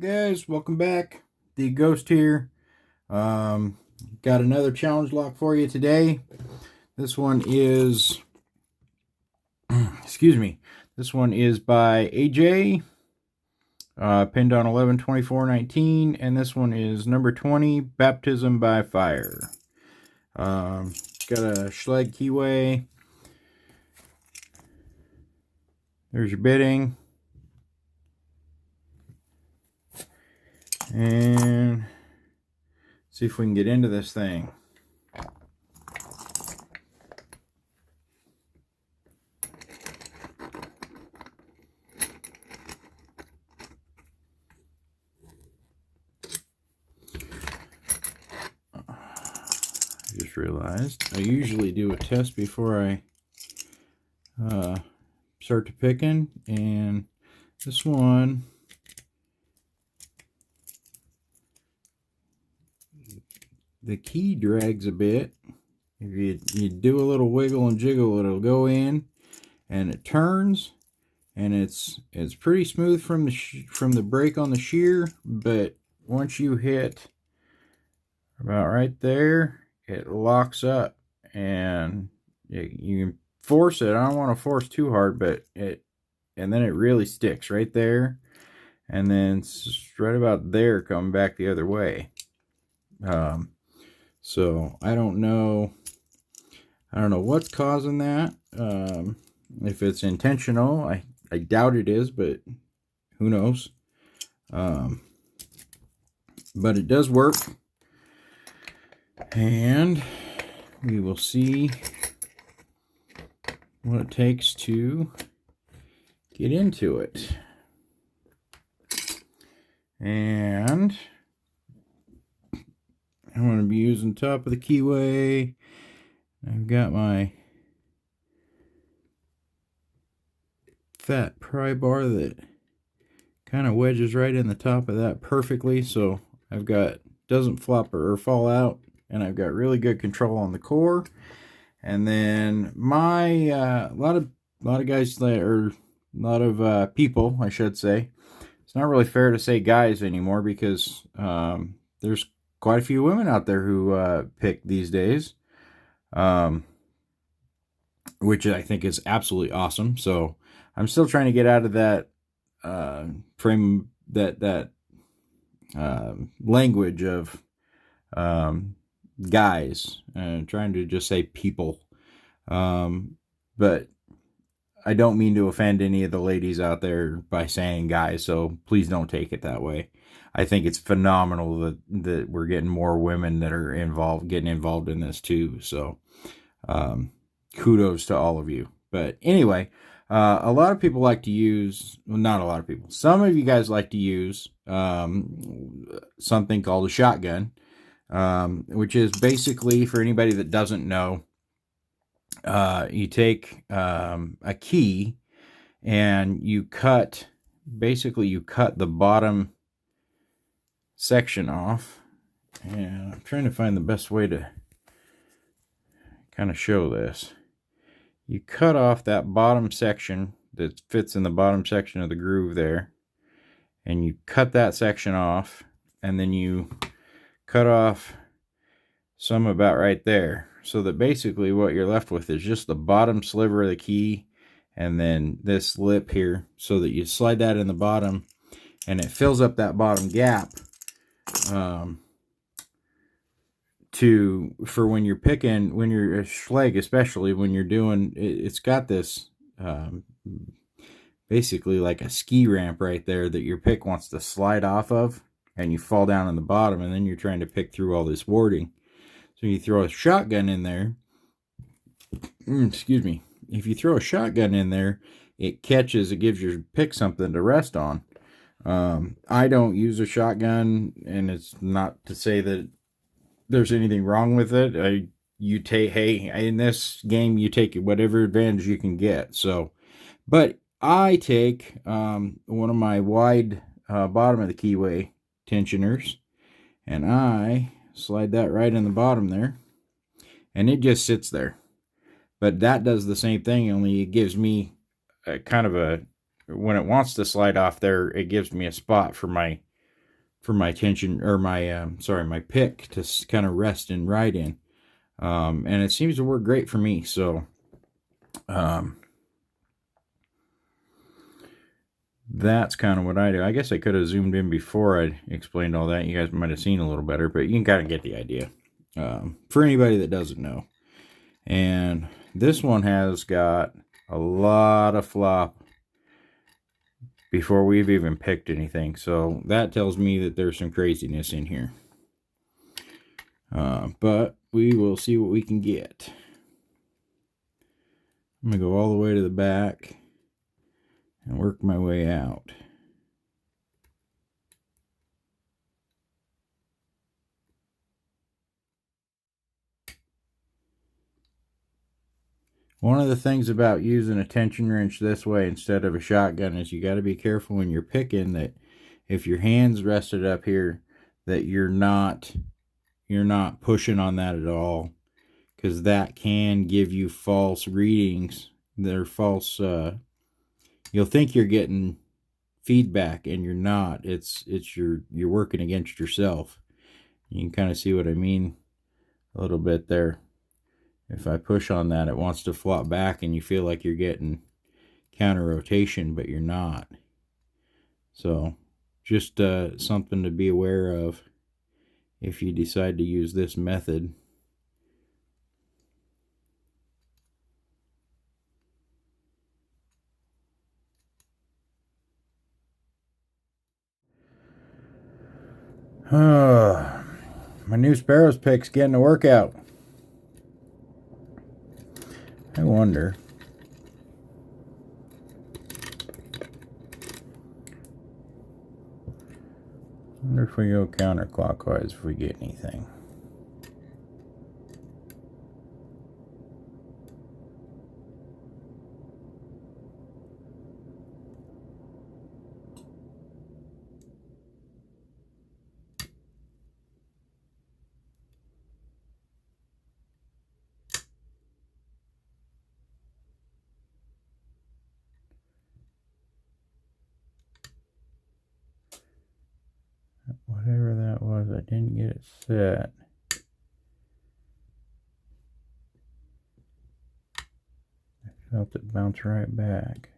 Guys, welcome back. The Ghost here. Got another challenge lock for you today. This one is excuse me, this one is by AJ, pinned on 11/24/19, and this one is number 20, Baptism by Fire. Got a Schlage keyway. There's your bidding. And see if we can get into this thing. I just realized I usually do a test before I start to picking, and this one, the key drags a bit. If you do a little wiggle and jiggle, it'll go in and it turns, and it's pretty smooth from the break on the shear, but once you hit about right there, it locks up, and you can force it. I don't want to force too hard, but and then it really sticks right there, and then it's right about there coming back the other way. So I don't know what's causing that. If it's intentional, I doubt it is, but who knows. But it does work, and we will see what it takes to get into it. And I'm going to be using top of the keyway. I've got my fat pry bar that kind of wedges right in the top of that perfectly, so I've got, doesn't flop or fall out, and I've got really good control on the core. And then my a lot of guys that, or a lot of people, I should say. It's not really fair to say guys anymore, because there's quite a few women out there who pick these days, which I think is absolutely awesome. So I'm still trying to get out of that frame, that language of guys, trying to just say people. But I don't mean to offend any of the ladies out there by saying guys, so please don't take it that way. I think it's phenomenal that we're getting more women that are getting involved in this too. So kudos to all of you. But anyway, a lot of people like to use, well, not a lot of people, some of you guys like to use something called a shotgun, which is basically, for anybody that doesn't know, you take a key and you cut the bottom section off, and I'm trying to find the best way to kind of show this. You cut off that bottom section that fits in the bottom section of the groove there, and you cut that section off, and then you cut off some about right there, so that basically what you're left with is just the bottom sliver of the key, and then this lip here, so that you slide that in the bottom, and it fills up that bottom gap, for when you're picking, when you're a Schlage, especially when you're doing, it's got this basically like a ski ramp right there that your pick wants to slide off of, and you fall down on the bottom, and then you're trying to pick through all this warding. So you throw a shotgun in there, excuse me, if you throw a shotgun in there, it catches, it gives your pick something to rest on. I don't use a shotgun, and it's not to say that there's anything wrong with it. In this game, you take whatever advantage you can get. So, but I take one of my wide bottom of the keyway tensioners, and I slide that right in the bottom there, and it just sits there. But that does the same thing, only it gives me a kind of a, when it wants to slide off there, it gives me a spot for my for my tension, or my my pick to kind of rest and ride in, and it seems to work great for me. So that's kind of what I do. I guess I could have zoomed in before I explained all that. You guys might have seen a little better, but you can kind of get the idea for anybody that doesn't know. And this one has got a lot of flop before we've even picked anything. So that tells me that there's some craziness in here. But we will see what we can get. I'm going to go all the way to the back and work my way out. One of the things about using a tension wrench this way instead of a shotgun is you got to be careful when you're picking that if your hand's rested up here, that you're not pushing on that at all, because that can give you false readings. They're false. You'll think you're getting feedback and you're not. You're working against yourself. You can kind of see what I mean a little bit there. If I push on that, it wants to flop back and you feel like you're getting counter rotation, but you're not. So just something to be aware of if you decide to use this method. My new Sparrows pick's getting a workout. I wonder if we go counterclockwise if we get anything. Whatever that was, I didn't get it set. I felt it bounce right back.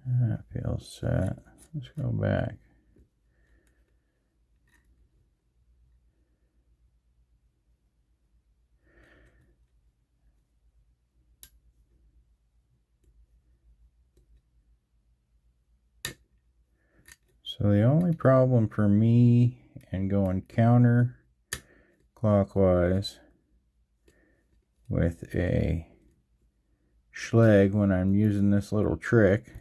That feels set. Let's go back. So the only problem for me and going counter clockwise with a Schleg when I'm using this little trick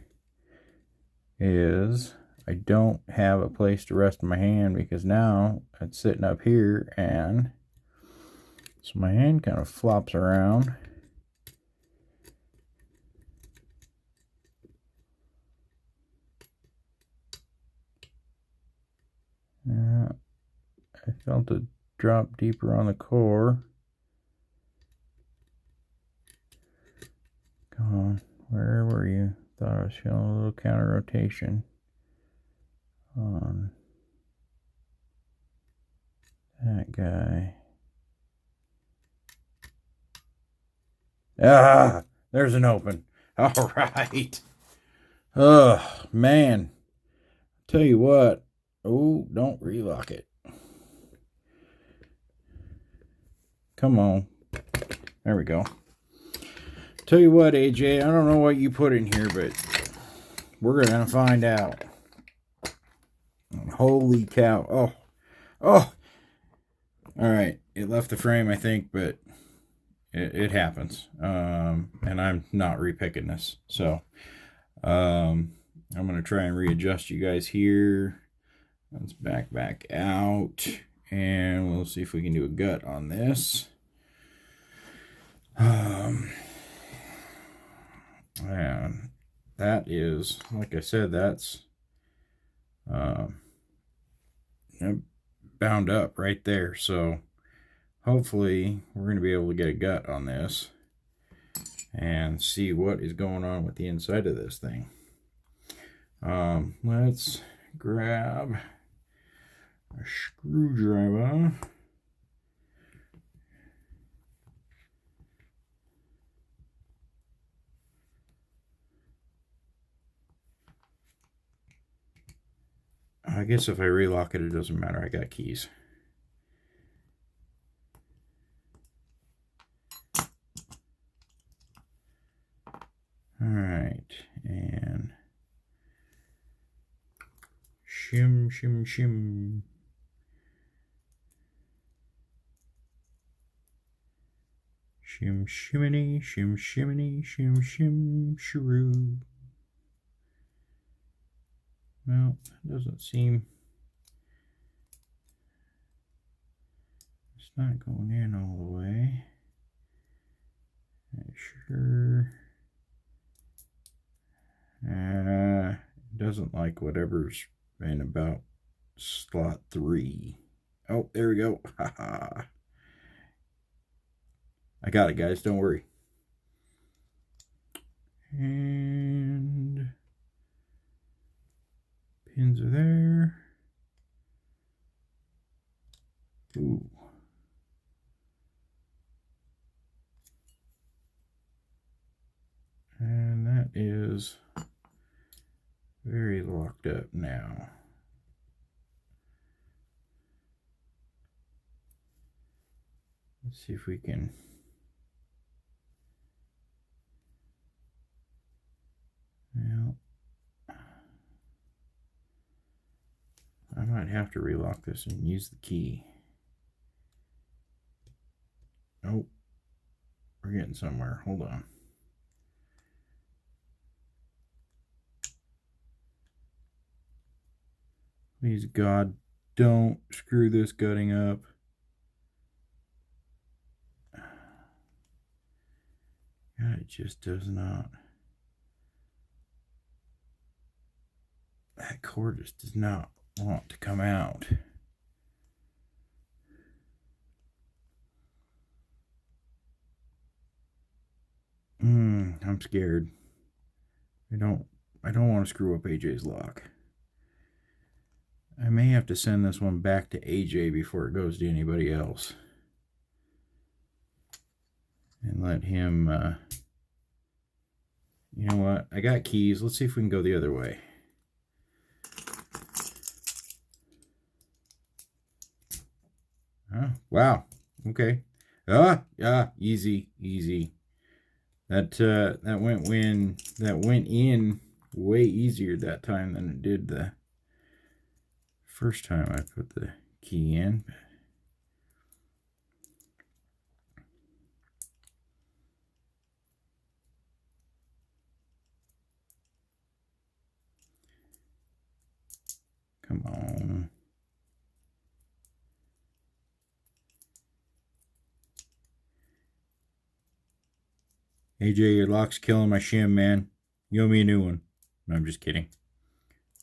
is I don't have a place to rest my hand, because now it's sitting up here, and so my hand kind of flops around. I felt it drop deeper on the core. Come on, where were you? Thought I was feeling a little counter rotation on that guy. Ah, there's an open. All right. Oh, man. Tell you what. Oh, don't relock it. Come on. There we go. Tell you what, AJ, I don't know what you put in here, but we're going to find out. Holy cow. Oh. Oh. All right. It left the frame, I think, but it happens. And I'm not repicking this. So I'm going to try and readjust you guys here. Let's back out. And we'll see if we can do a gut on this. And that is, like I said, that's bound up right there. So hopefully we're going to be able to get a gut on this. and see what is going on with the inside of this thing. Let's grab a screwdriver. I guess if I relock it, it doesn't matter. I got keys. All right, and shim, shim, shim. Shim, shiminy, shim, shiminy, shim, shim, shiroo. Well, that doesn't seem... It's not going in all the way. Sure. It doesn't like whatever's in about slot 3. Oh, there we go. Haha. I got it, guys. Don't worry. And pins are there. Ooh. And that is very locked up now. Let's see if we can... Well, I might have to relock this and use the key. Oh, we're getting somewhere. Hold on. Please, God, don't screw this gutting up. God, it just does not. That cord just does not want to come out. I'm scared. I don't want to screw up AJ's lock. I may have to send this one back to AJ before it goes to anybody else. And let him, you know what? I got keys. Let's see if we can go the other way. Wow. Okay. Easy, easy. That went in way easier that time than it did the first time I put the key in. Come on. AJ, your lock's killing my shim, man. You owe me a new one. No, I'm just kidding.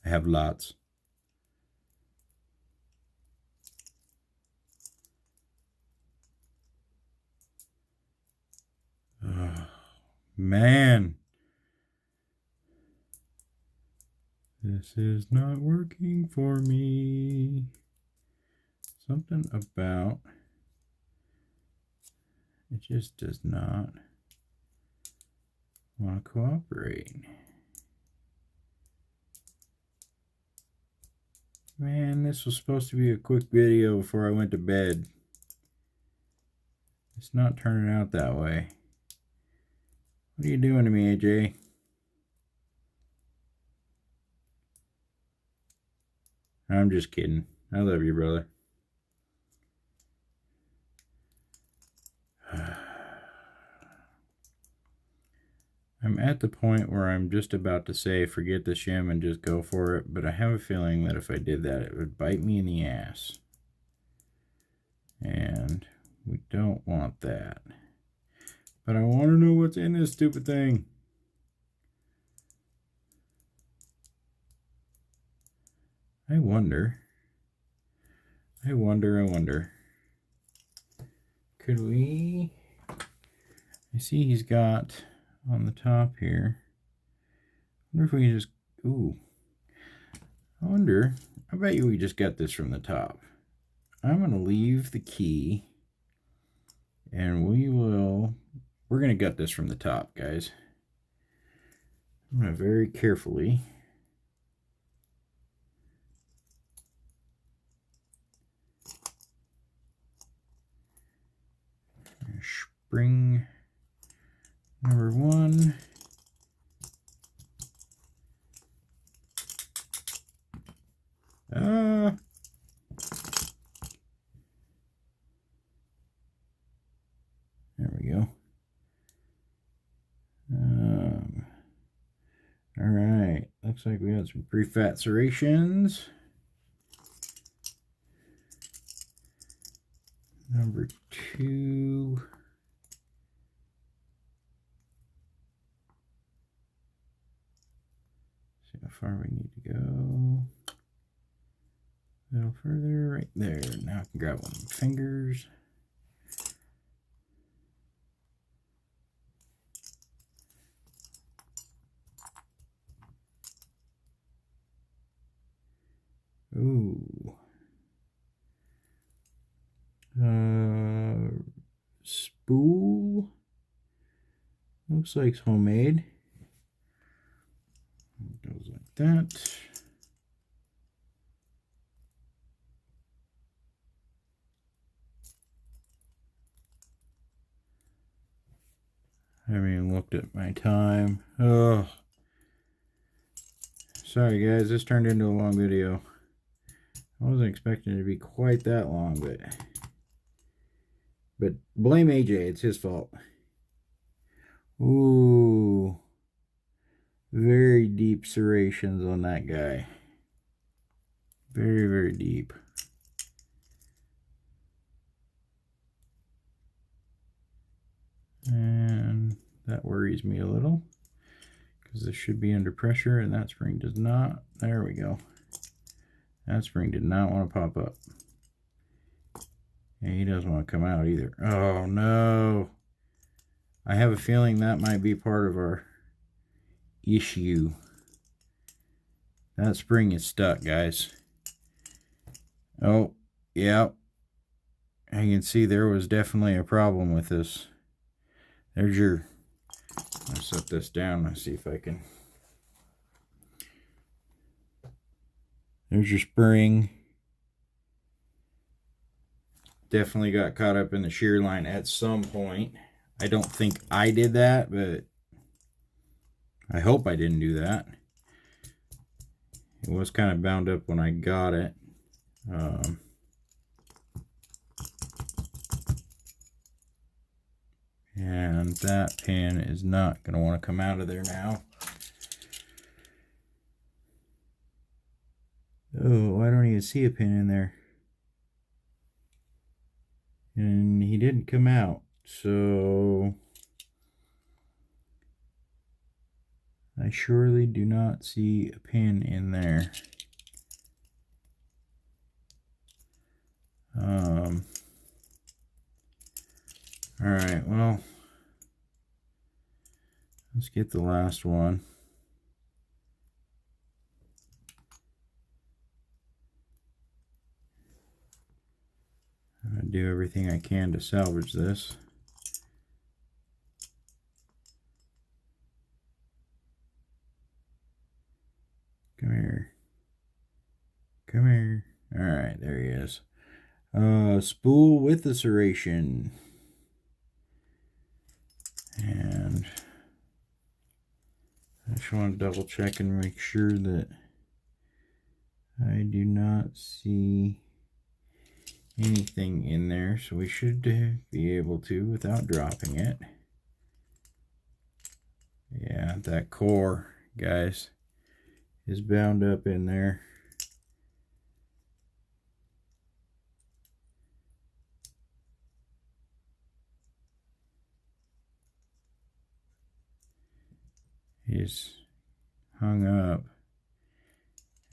I have lots. Oh, man. This is not working for me. Something about it just does not want to cooperate. Man, this was supposed to be a quick video before I went to bed. It's not turning out that way. What are you doing to me, AJ? I'm just kidding. I love you, brother. I'm at the point where I'm just about to say forget the shim and just go for it, but I have a feeling that if I did that, it would bite me in the ass. And we don't want that. But I want to know what's in this stupid thing. I wonder. Could we... I see he's got on the top here. I wonder if we can just, ooh. I bet you we just got this from the top. I'm going to leave the key, and we're going to gut this from the top, guys. I'm going to very carefully spring number 1. There we go. All right, looks like we got some pre-fat serrations. Number 2. See how far we need to go. A little further, right there. Now I can grab one of my fingers. Ooh. Spool. Looks like it's homemade. It goes like that. I haven't even looked at my time. Oh. Sorry guys, this turned into a long video. I wasn't expecting it to be quite that long, but blame AJ, it's his fault. Ooh. Very deep serrations on that guy. Very, very deep. And that worries me a little, because this should be under pressure and that spring does not. There we go. That spring did not want to pop up. And he doesn't want to come out either. Oh no. I have a feeling that might be part of our issue. That spring is stuck, guys. Oh, yeah. You can see there was definitely a problem with this. There's your, I'll set this down. Let's see if I can. There's your spring. Definitely got caught up in the shear line at some point. I don't think I did that, but I hope I didn't do that. It was kind of bound up when I got it. And that pin is not going to want to come out of there now. Oh, I don't even see a pin in there. And he didn't come out, so I surely do not see a pin in there. All right, well, let's get the last one. I'm gonna do everything I can to salvage this. Come here. Come here. All right, there he is. Spool with the serration. And I just want to double check and make sure that I do not see anything in there, so we should be able to without dropping it. Yeah, that core, guys, is bound up in there. He's hung up,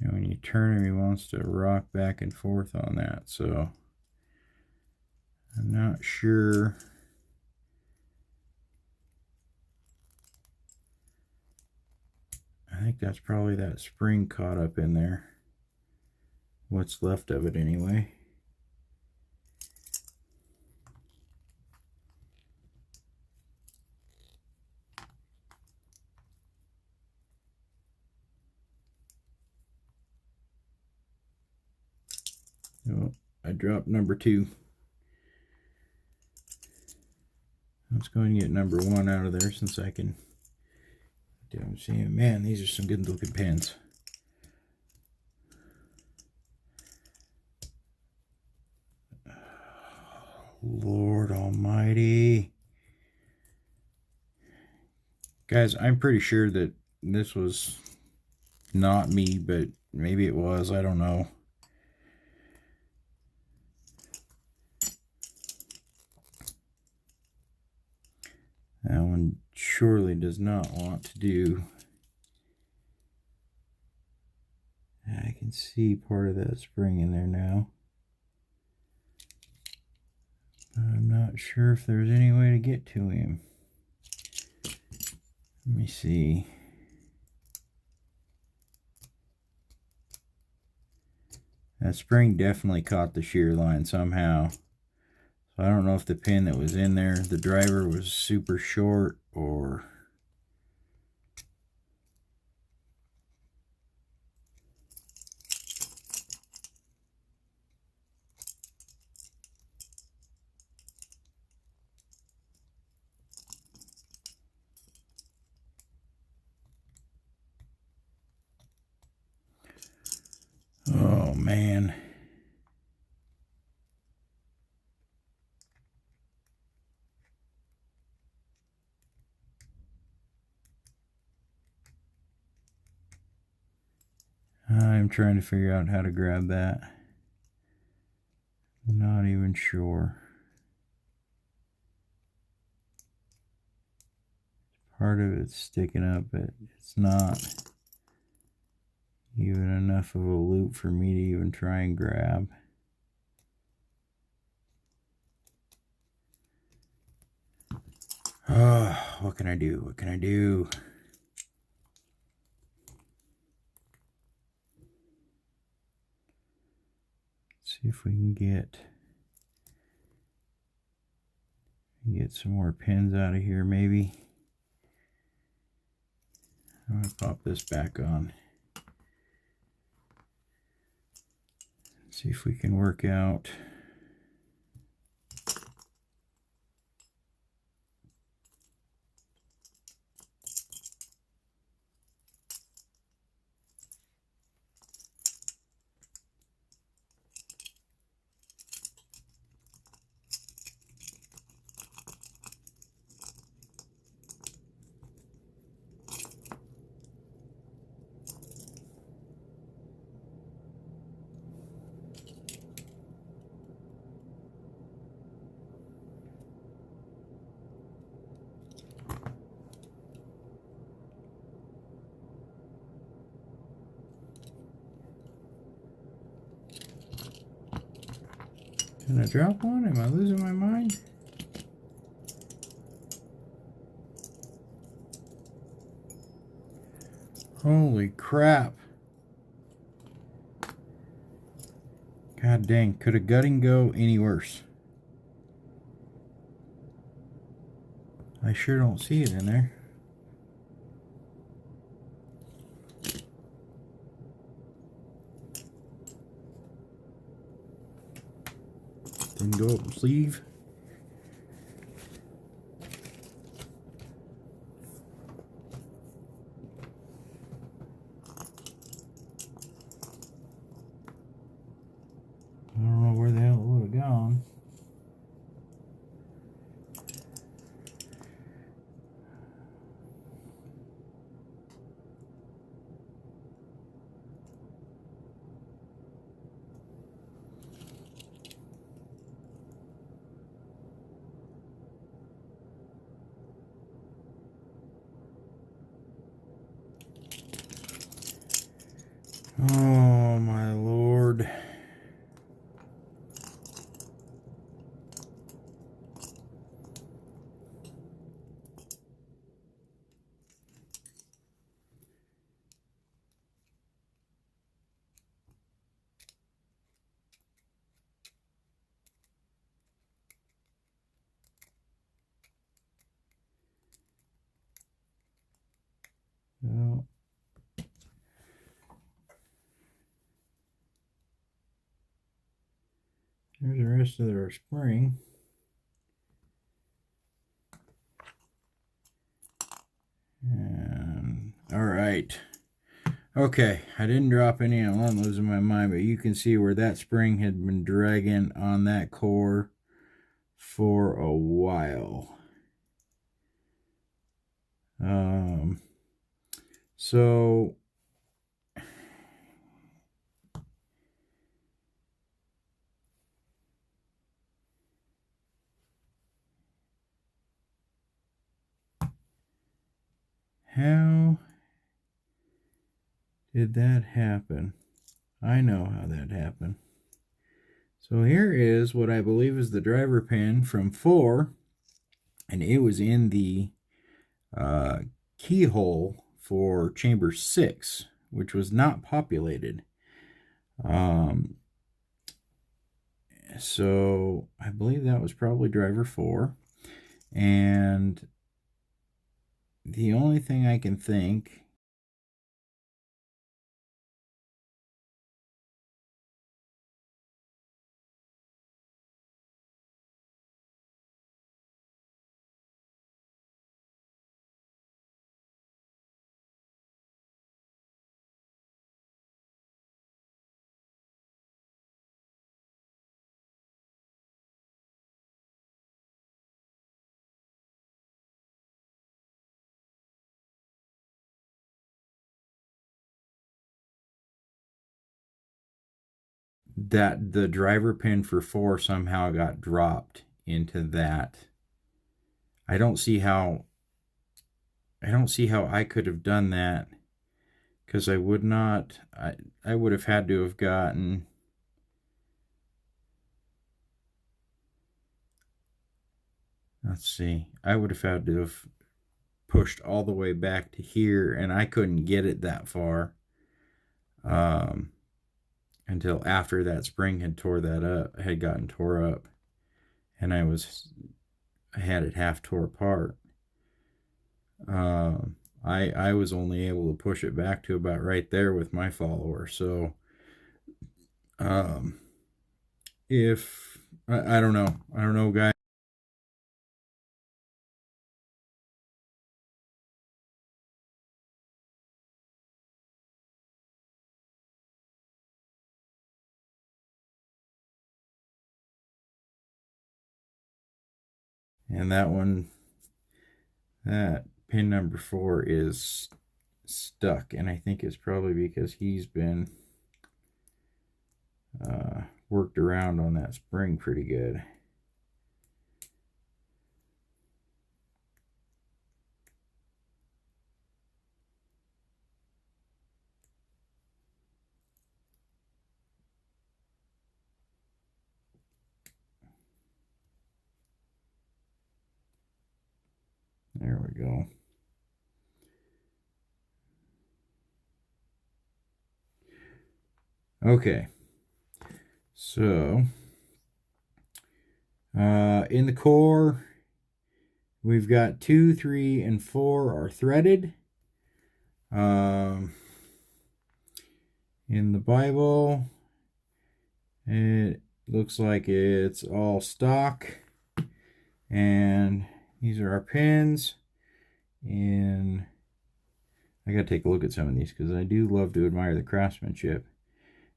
and when you turn him, he wants to rock back and forth on that, so I'm not sure I think that's probably that spring caught up in there. What's left of it anyway. Oh, I dropped number 2. Let's go and get number 1 out of there since I can. I'm seeing, man, these are some good looking pins. Lord Almighty. Guys, I'm pretty sure that this was not me, but maybe it was. I don't know. That one surely does not want to do. I can see part of that spring in there now. I'm not sure if there's any way to get to him. Let me see. That spring definitely caught the shear line somehow. So I don't know if the pin that was in there, the driver was super short or... Oh, man. I'm trying to figure out how to grab that. Not even sure. Part of it's sticking up, but it's not even enough of a loop for me to even try and grab. Oh, what can I do? What can I do? Let's see if we can get some more pins out of here, maybe. I'm going to pop this back on. See if we can work out. Can I drop one? Am I losing my mind? Holy crap. God dang, could a gutting go any worse? I sure don't see it in there. Didn't go up the sleeve. I don't know where the hell it would have gone. There's the rest of our spring. And all right. Okay, I didn't drop any. I'm losing my mind, but you can see where that spring had been dragging on that core for a while. So how did that happen? I know how that happened. So here is what I believe is the driver pin from 4, and it was in the keyhole for chamber 6, which was not populated. So I believe that was probably driver 4. And the only thing I can think that the driver pin for 4 somehow got dropped into that. I don't see how I could have done that, because I would not. I would have had to have gotten. Let's see. I would have had to have pushed all the way back to here, and I couldn't get it that far until after that spring had gotten tore up, and I had it half tore apart. I was only able to push it back to about right there with my follower. So if I don't know, guys. And that pin number 4 is stuck, and I think it's probably because he's been worked around on that spring pretty good. There we go. Okay, so in the core, we've got 2, 3, and 4 are threaded. In the Bible, it looks like it's all stock, and these are our pins. And I gotta take a look at some of these because I do love to admire the craftsmanship.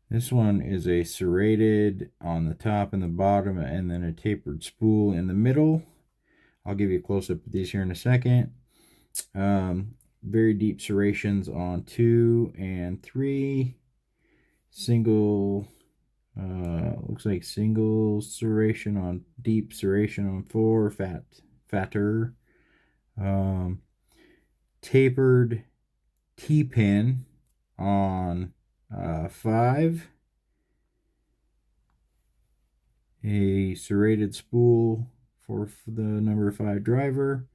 This one is a serrated on the top and the bottom, and then a tapered spool in the middle. I'll give you a close-up of these here in a second. Very deep serrations on 2 and 3. Single, looks like single serration on deep serration on 4. Fatter. Tapered T-pin on 5. A serrated spool for the number 5 driver.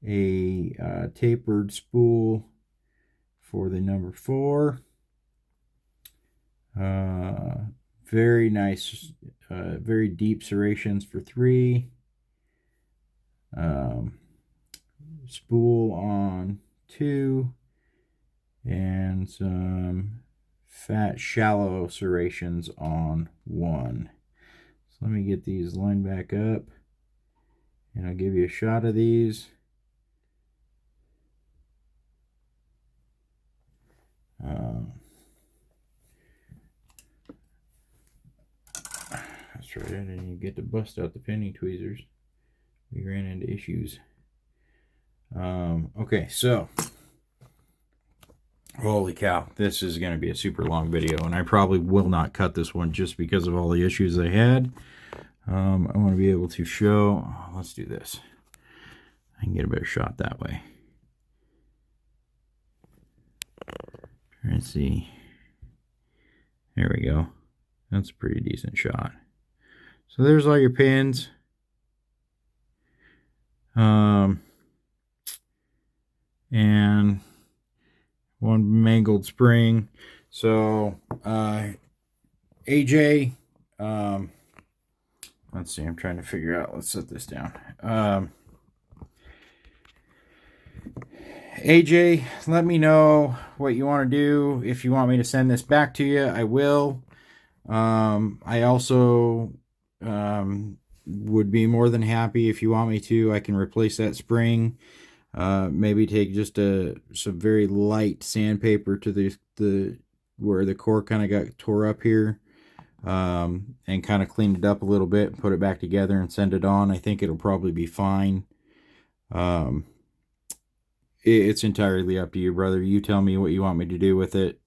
A tapered spool for the number 4. Very nice, very deep serrations for 3. Spool on 2. And some fat shallow serrations on 1. So let me get these lined back up, and I'll give you a shot of these. That's right, I didn't even get to bust out the penny tweezers. We ran into issues. Okay, so holy cow, this is going to be a super long video, and I probably will not cut this one just because of all the issues I had. I want to be able to show, let's do this. I can get a better shot that way. Let's see. There we go. That's a pretty decent shot. So there's all your pins. And one mangled spring. So AJ, let's see, I'm trying to figure out, let's set this down. AJ, let me know what you want to do. If you want me to send this back to you, I will. I also would be more than happy if you want me to. I can replace that spring. Maybe take just some very light sandpaper to the where the core kind of got tore up here, and kind of clean it up a little bit, put it back together and send it on. I think it'll probably be fine. It's entirely up to you, brother. You tell me what you want me to do with it.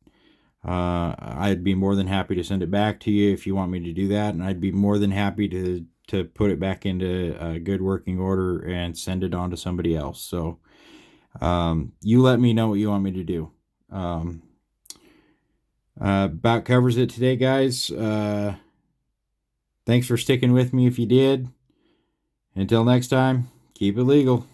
I'd be more than happy to send it back to you if you want me to do that, and I'd be more than happy to put it back into a good working order and send it on to somebody else. So you let me know what you want me to do. About covers it today, guys. Thanks for sticking with me if you did. Until next time, keep it legal.